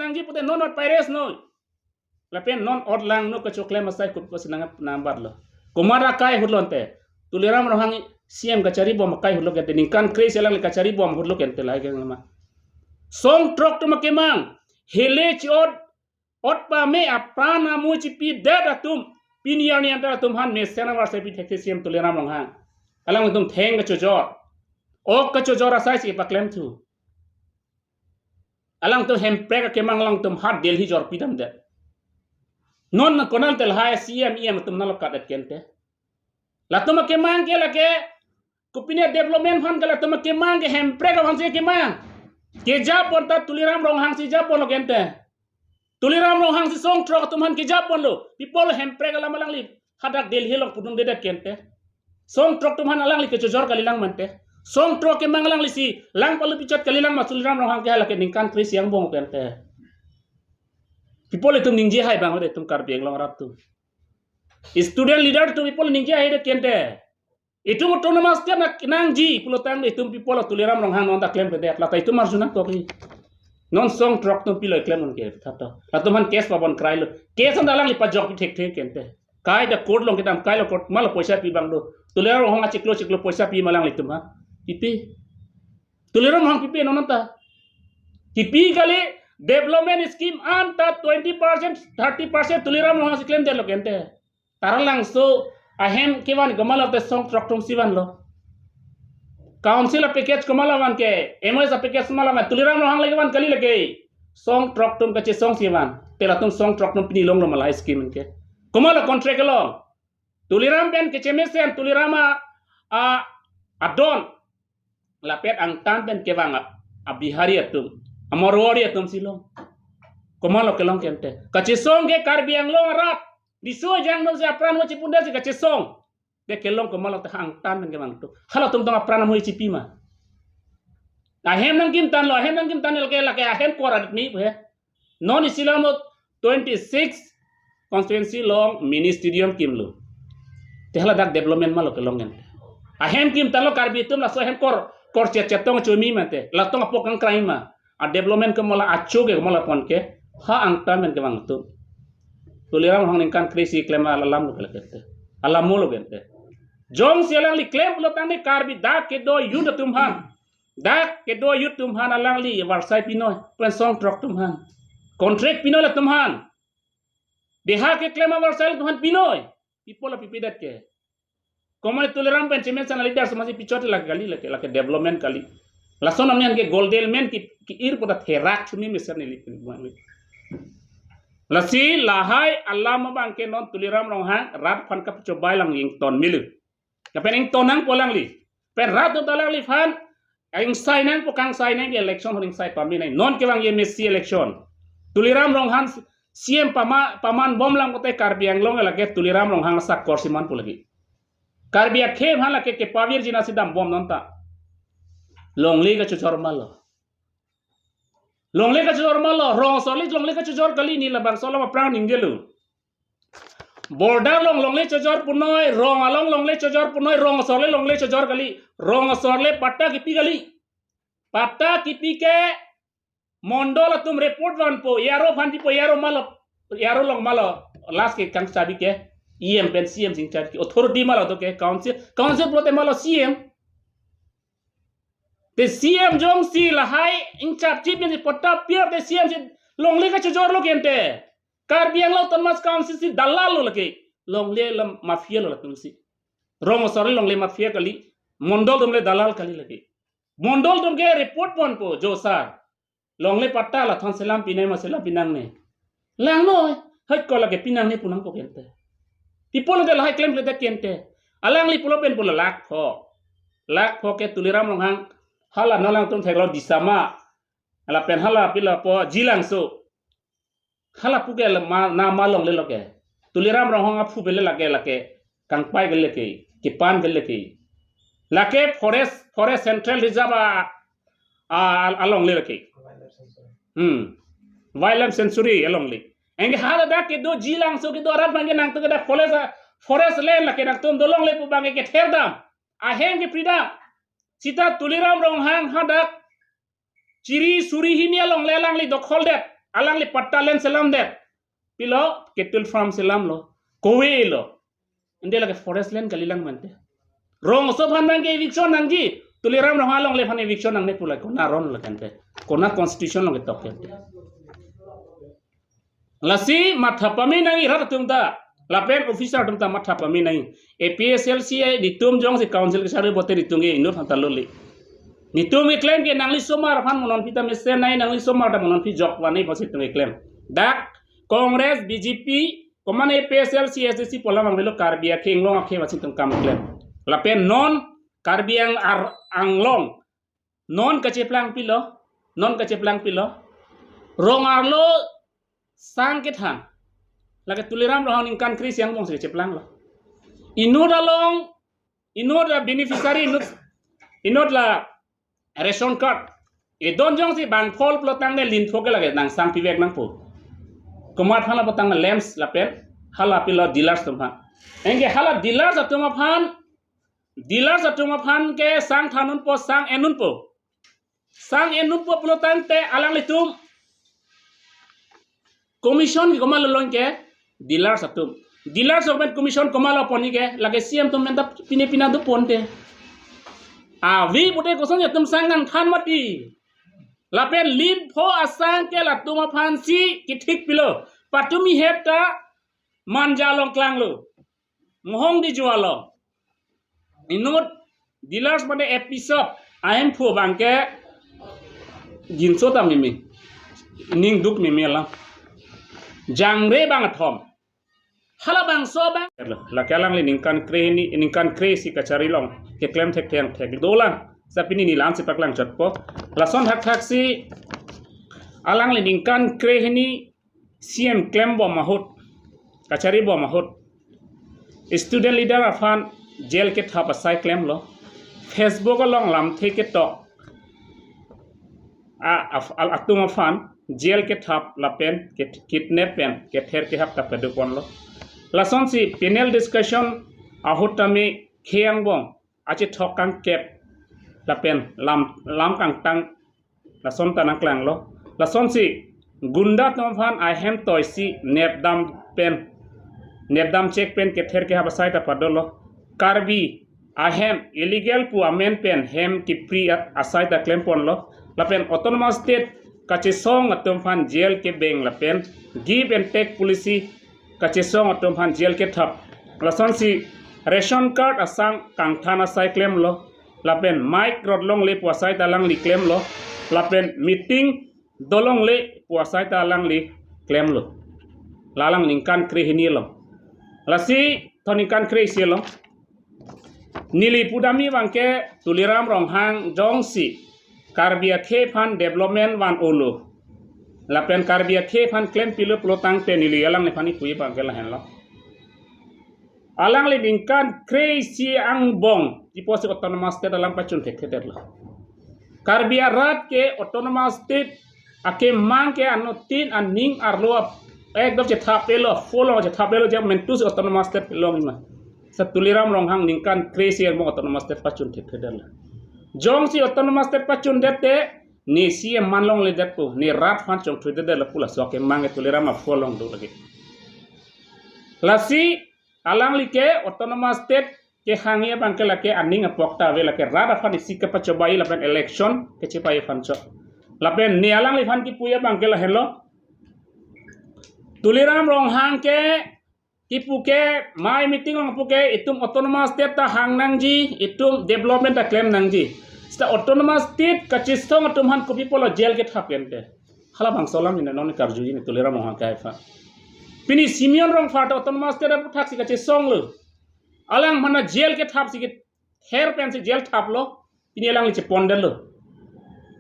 nangji pute non ot pires no lapen non ot lang no kachokle masai kup ko sinanga nambar lo kumara kai hurlonte tuliram rohang CM kacari bom kai hurlo kente ningkan kres elang kacari bom hurlo kente lai ma song trok to makemang hele chot ot pa me aprana mu chipi dada tum piniani antara tum han me sena war sepi thekte CM tuliram rohang alang tum theng ka chojor ok ka chojor asai si paklem tu alang tu hempre ka kemang lang tum hat delhi jor pidam de non na konan tel hai CM tum nalok kadat kente la tum kemang ke lake kupine development fan kala tum kemang ke hempre ka vanse kemang ke japon ta tuliram rohang si japon lo kente tuliram rohang si song trok tum han ke japon lo people hempre kala malang li hadak delhi lo pudun de kente song trok tum han alang li ke chojor kalilang mante song trok ke manglang li si lang palu pichot kalilang ma tuliram rohang ke halake ningkan kris yang bong kente people itu ningji hai bang ode tum kar biang long rap tu student leader tu people ningji hai de kente itu mo tono master na nangji pulo tang itu people tuliram rohang non ta claim ke de la ta itu marjuna to ki non song trok tum pilo claim on ke thato la tum han case babon krai lo case andalang li pa jok pi thek thek kente kai da code long kitam kai lo code mal poisa pi bang do tuliram rohang chiklo poisa pi malang li tum ha pipi tuliram rohang pipi non ta pipi kali development scheme anta 20% 30% tuliram rohang si claim de lo kente taralang so ahem kewan gamal of the song trok tum sivan lo council package kemalawan ke emos package kemalawan tuliram rohang lagi wan kali lagi song trok tum kace song sivan tela tum song trok tum pini long lo malai scheme ke kemala contract lo tuliram ben ke chemesen tulirama a adon lapet ang tan ben kewang abihari atum amorwari atum silong kemala kelong kente kace song ke karbiang long rat diso jang no se apran mo chipunda se kace song de kelong kemala ta ang tan ben kewang tu hala tum tong apran mo chipima ahem nang kim tan lo ahem nang kim tan el ke la ke ahem korat ni he non isilamo 26 constituency long mini stadium kim lo te hala dak development ma lo kelong en ahem kim tan lo karbi tum la so ahem kor cetong chumi mate la tong apok ang kraima a development ke mola acho ke mola pon ke ha ang tan men ke bang tu tuliram hang ningkan krisi klema alam lo kelete alam mo lo gente jong sialang li klem lo tang ni karbi dak ke do yud tum han dak ke do yud tum han alang li warsai pinoy pen song trok tum han contract pinoy la tum han deha ke klema warsai tum han pinoy pipola pipidat ke komane tuliram pen cemen sana leader semasi pichot la gali la ke development kali la sonam nyan ke goldel men ki ir pota therak chuni miser ni lipin la si lahai allah ma bang ke non tuliram rong hang rat fan kap cobai lang ing ton milu ka pen ing tonang polang li pen rat to talang li fan ing sai nang pokang sai nang election honing sai pami nai non ke bang ye messi election tuliram rong hang CM paman bom lang kote karbiang long la ke tuliram rong hang sak korsiman pulagi karbia khem hala ke pavir jina sidam bom non ta longli ka chuchor malo longli ka chuchor malo rong soli longli ka chuchor kali ni labang sola ma prang ningelu border longli chuchor punoi rong along longli chuchor punoi rong soli longli chuchor kali rong sorle patta kipi kali patta kipi ke mondola tum report van po yaro phanti po yaro malo yaro long malo last ke kang sabi ke EM pen CM sing charge authority malo to ke council prote malo CM the CM jong si la hai in charge chief ni potta pier the CM si longli ka chojor lo kente karbiang lo ton mas council si dalal lo lake longli lam mafia lo tum si rong sorry longli mafia kali mondol tum le dalal kali lake mondol tum ke report pon po jo sar longli patta la thon selam pinai ma selam pinang ne lang no hat ko lake pinang ne punang ko kente people de la hai claim le de kente alang li pulo pen pulo lak pho ke tuliram long hang hala nalang tum theglo disama ala pen hala pila po jilang so hala puke na malong le loke tuliram rohong apu bele lake kangpai gele ke pan gele ke lake forest central reserve along le loke wildlife sanctuary along le enge hala da ke do jilang so ke do rat bange nang to ke da forest le lake nang tum dolong le pu bange ke therdam ahem ke pridam Sita tuliram rong hang hadak ciri suri hini along lelang li dokhol det alang li patalen selam det pilo kettle farm selam lo kowe lo inde lagi forest land kalilang mante rong so phan bang ke eviction nangji tuliram rong halong le phan eviction nang ne pula kona ron la kante kona constitution lo ketok kante lasi mathapami nang irat tumta lapen officer tumta mathapami nang APSLC ditum jong si council ke sare bote ditungi ino pantaloli nitum claim ke nangli somar phan monon pita mesen nai nangli somar da monon pi jok wani posit tung claim dak Congress BJP koman APSLC SSC pola mangelo karbia kinglong akhe wasit tung kam claim lapen non karbiang anglong non kaceplang pilo rong arlo sangkethan lagi tuliram rohang ingkan kris yang bong ceplang lo inod la beneficiary inod la ration card don jong si bang phol plotang ne lin thoke lage nang sang pivek nang po komat phala patang lamps lapen hala pilo dealers tumha enge hala dealers atuma phan ke sang thanun po sang enun po plotang te alang litum commission ki komal lon ke dealers of commission komal poni ke lage CM tum menta pina du ponte vi bote koson ya tum sangang than mati lapen lin pho asang ke la tum phan si ki thik pilo patumi heta manja long klang lo mohong di jualo inut dealers mane episode ahem pho bangke jinso ta mimi ning duk mimi la jangre bang athom hala bang so bang la kalang li ningkan kre si kachari long ke claim thek dolang sapini ni lam si paklang chatpo la son hak si alang li ningkan kre ni CM claim bo mahut kachari bo mahut student leader afan jail ke thap asai claim lo Facebook long lam theke to al atung afan jail ke thap lapen ke kidnap pen ke ther ke hap ta pedupon lo lason si panel discussion ahutami khiang bong achi thokang kep lapen lam kang tang lason tanang klang lo lason si gunda tomfan I hem toy si nepdam check pen ke ther ke hap sai ta padolo karbi I hem illegal pu amen pen hem ki pri asai ta claim pon lo lapen autonomous state kachisong atom fan jail ke beng lapen give and take policy kachisong atom fan jail ke thap lason si ration card asang kang thana sai claim lo lapen mic rodlong le puasai talang li claim lo lapen meeting dolong le puasai talang li claim lo lalang ningkan kre hini lo lasi thoningkan kre si lo nili pudami bangke tuliram ronghang jongsi Karbia Kephan Development Wan Olo lapen Karbia Kephan claim pilu plotang penili alang nepani pui bangke lahen lo alang le dingkan crazy ang bong diposi autonomous state alang pacun thek lo Karbia rat ke autonomous state ake mang ke anotin aning arlo ekdom che thapelo follow che thapelo je mentus autonomous state long ma satuliram ronghang dingkan crazy ang autonomous state pacun thek lo jong si autonomous state pacun dete ni si manlong le depo ni rat fan chong thude de la pula soke mange tulira ma folong do lagi lasi alang like autonomous state ke hangia bangke lake aning apokta ve lake rat fan si ke pacobai lapen election ke cepai fan cho lapen ni alang li fan ki puya bangke la hello tuliram rong hang ke kipuke mai meeting ong puke itum autonomous state ta hang nangji itum development ta claim nangji sta autonomous state kachisong atum han kopi polo jail ke thapente hala bang solam ni non karju ni tulera mo ha kai fa pini simion rong fa autonomous state pu thak si kachisong lo alang mana jail ke thap si ke ther pen si jail thap lo pini alang li che pondel lo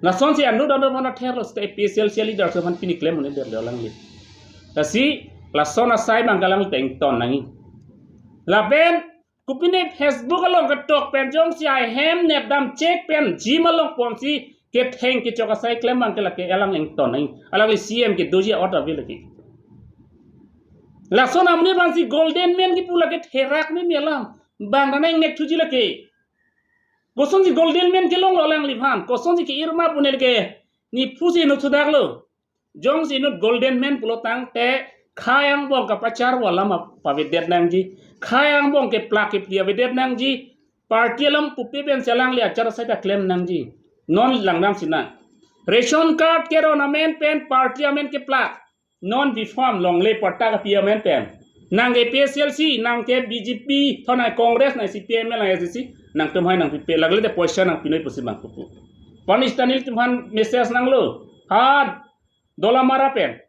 na son si anu dando mana ther lo sta PSL leader so han pini claim ni der lo alang li tasi la sona sai banggalang teng ton nangi la ben kupine Facebook along ka tok pen jong si I hem nep dam check pen jim along pom si ke theng ke choka sai claim bang ke la ke alang eng ton nangi alang li CM ke doji order vil ki la sona amne bang si golden man ki pula ke therak me melang bang naneng nek thuji la ke koson si golden man ke long alang li phan koson si ke irma punel ke ni phusi no thudak lo jong sinut golden man pulotang te khayang bong ka pacar wala ma pavidet nang ji khayang bong ke plak ke pia videt nang ji party lam pupi ben selang le acara saya claim nang ji non lang nam sina ration card ke ron amen pen party amen ke plak non reform long le porta ka pia amen pen nang ke PSLC nang ke BJP thonai congress nai CPM la SC nang tum hai nang pi lagle de poisa nang pinoi pusi bang pupu panistanil tumhan message nang lo had dola mara pen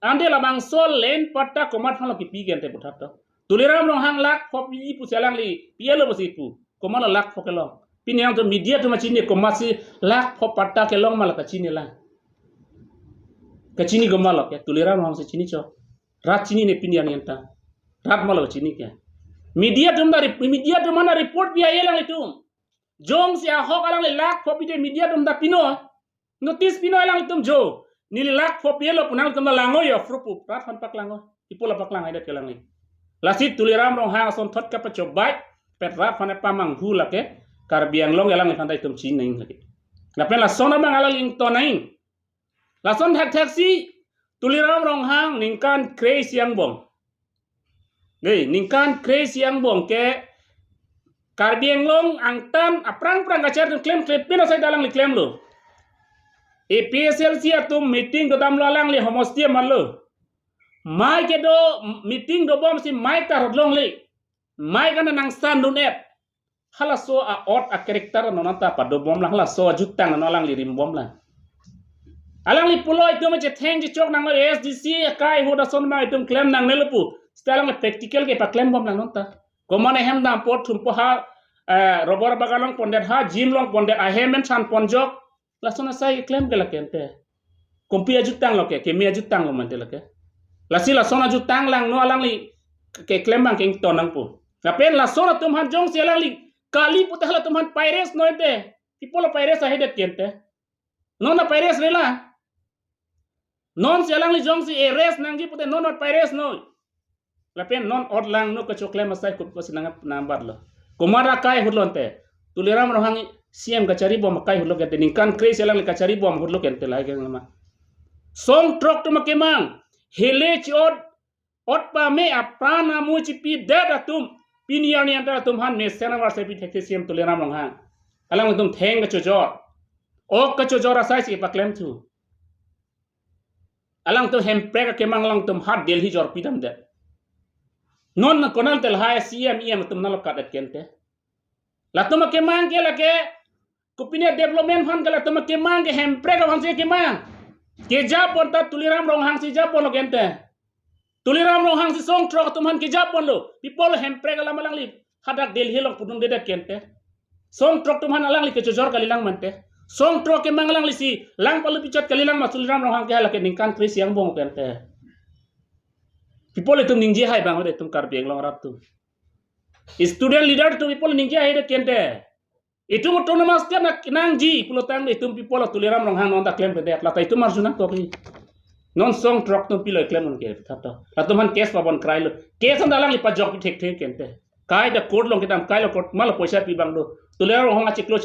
ande la bang sol len patta komat halo ki pigen te putata tuliram rong hang lak pho pi pu selang li pielo bosi pu komala lak pho kelong pin yang to media to machine komasi lak pho patta kelong mala ka chini la ka chini gomala ke tuliram rong se chini cho rat chini ne pin yang yenta rat mala chini ke media to mana report biya yelang itum jong sia hok alang le lak pho pi de media to da pino notice pino alang itum jo nililak pho pielo punang tum lango yo frupu rat han pak lango ipola pak lang ida kelang ni lasit tuliram rong hang son thot ka pa chobai pet rat han pa mang hu lake kar biang long elang han dai tum chin ning lagi na pen la sona bang alang ing to naing la son thak taxi tuliram rong hang ningkan kre siang bong nei ningkan kre siang bong ke kar biang long angtan aprang prang gacar claim pino sai dalang li claim lo PSLC atum meeting do dam lalang le homostia malo mai ke do meeting do bom si mai tar long le mai kana nang san do net hala so a ot a karakter no nata pa do bom la hala so jutang no lang li rim bom la alang li puloi to ma che theng ji chok nang le SDC kai ho da son mai tum claim nang le pu stalang practical ke pa claim bom la nonta komane hem dam pot thum po ha robor bagalong pondet ha jim long pondet a hemen chan ponjok lasona sai claim ke la kente kompi ajutang lo ke mi ajutang lo mante la ke lasi lasona jutang lang no alang li ke claim bang ke tonang pu kapen lasona tum han jong si alang li kali putah tum han pirates no ente people pirates a hedet kente non na pirates rela non si alang li jong si eres nang ji putah non pirates no lapen non od lang no ke claim asai ko sinang nambar lo komara kai hudlonte tuliram rohang CM kacari bom kai hulok ente ningkan kres elang kacari bom hulok ente lai ke ngama song trok to makemang hele chod ot pa me aprana mu chipi dada tum piniani anta tum han me sena war se pi thek CM tuliram rong hang alang tum theng ka chojor ok ka chojor asai si pa claim tu alang tum hem pre ka kemang alang tum hat delhi jor pidam de non na konan tel hai CM tum nalok kadat kente la tum kemang ke la ke Kupinia development han kala tuma kemang ke hempre ka hanse kemang ke japon ta tuliram rong hang si japon lo kente tuliram rong hang si song tro tum han ke japon lo people hempre kala malang li hadak delhi long pudung dedak kente song tro tum han alang li ke jojor kalilang mante song tro ke mangalang li si lang palu picot kalilang ma tuliram rong hang ke hala ke ningkan kris yang bong kente people tum ningji hai bang ode tum kar beng long rap tu student leader tu people ningji hai de kente itu mo tono mas na nang ji pulotang de tum people tuliram rong hang non ta claim pede la itu marsuna to ki non song truck tum pilo claim on ke thata la tuman case pa bon cry lo case andalang li pa jok thek thek kente kai da code long kitam kai lo code mal poisa pi bang do tuliram rong hang chiklo